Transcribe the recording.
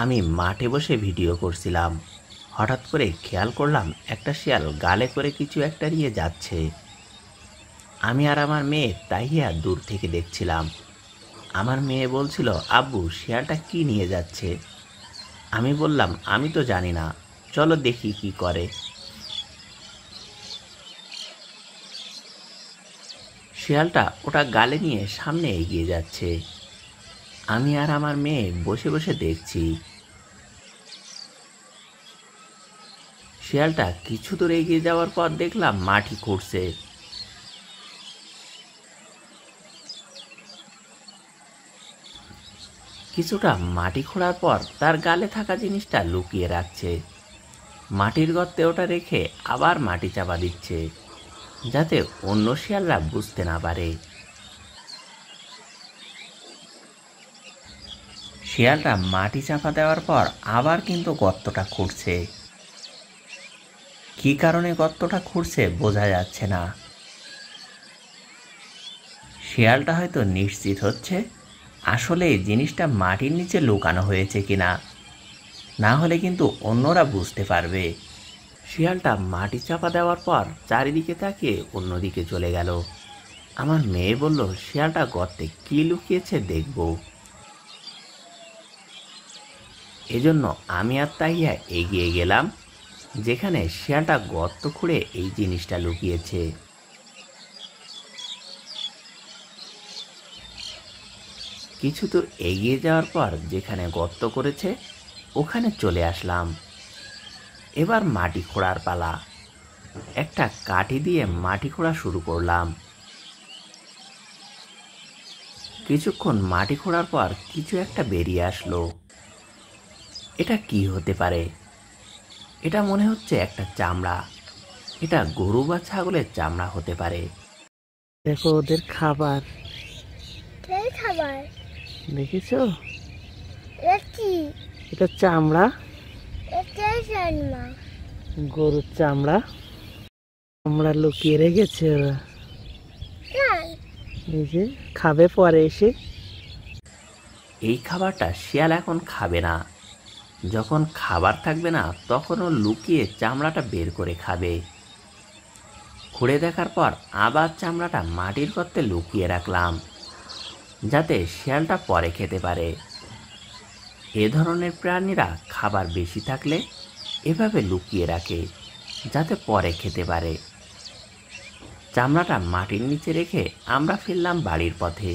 আমি মাঠে বসে ভিডিও করছিলাম। হঠাৎ করে খেয়াল করলাম একটা শিয়াল গালে করে কিছু একটা নিয়ে যাচ্ছে। আমি আর আমার মেয়ে তাহিয়া দূর থেকে দেখছিলাম। আমার মেয়ে বলছিল, আব্বু শিয়ালটা কি নিয়ে যাচ্ছে? আমি বললাম, আমি তো জানি না, চলো দেখি কি করে। শিয়ালটা ওটা গালে নিয়ে সামনে এগিয়ে যাচ্ছে। আমি আর আমার মেয়ে বসে বসে দেখছি। শিয়ালটা কিছু দূর এগিয়ে যাওয়ার পর দেখলাম মাটি খুঁড়ছে। কিছুটা মাটি খোঁড়ার পর তার গালে থাকা জিনিসটা লুকিয়ে রাখছে। মাটির গর্তে ওটা রেখে আবার মাটি চাপা দিচ্ছে, যাতে অন্য শিয়ালরা বুঝতে না পারে। শিয়ালটা মাটি চাপা দেওয়ার পর আবার কিন্তু গর্তটা খুঁড়ছে। কি কারণে গর্তটা খুঁড়ছে বোঝা যাচ্ছে না। শিয়ালটা হয়তো নিশ্চিত হচ্ছে আসলে এই জিনিসটা মাটির নিচে লুকানো হয়েছে কিনা, না হলে কিন্তু অন্যরা বুঝতে পারবে। শিয়ালটা মাটি চাপা দেওয়ার পর চারিদিকে তাকিয়ে অন্যদিকে চলে গেল। আমার মেয়ে বলল, শিয়ালটা গর্তে কি লুকিয়েছে দেখব। এজন্য আমি আর তাইয়া এগিয়ে গেলাম যেখানে শিয়ালটা গর্ত খুঁড়ে এই জিনিসটা লুকিয়েছে। কিছু দূর এগিয়ে যাওয়ার পর যেখানে গর্ত করেছে ওখানে চলে আসলাম। এবার মাটি খোঁড়ার পালা। একটা কাঠি দিয়ে মাটি খোঁড়া শুরু করলাম। কিছুক্ষণ মাটি খোঁড়ার পর কিছু একটা বেরিয়ে আসলো। এটা কি হতে পারে? এটা মনে হচ্ছে একটা চামড়া। এটা গরু বা ছাগলের চামড়া হতে পারে। দেখো ওদের খাবার, খাবার দেখেছো? কি? এটা চামড়া, এটাই জানমা। গরুর চামড়া। চামড়া লুকিয়ে রেখেছে ওরা। এই যে খাবে পরে এসে। এই খাবারটা শিয়াল এখন খাবে না। যখন খাবার থাকবে না তখন ও লুকিয়ে চামড়াটা বের করে খাবে। খুঁড়ে দেখার পর আবার চামড়াটা মাটির গর্তে লুকিয়ে রাখলাম, যাতে শিয়ালটা পরে খেতে পারে। এ ধরনের প্রাণীরা খাবার বেশি থাকলে এভাবে লুকিয়ে রাখে, যাতে পরে খেতে পারে। চামড়াটা মাটির নিচে রেখে আমরা ফিরলাম বাড়ির পথে।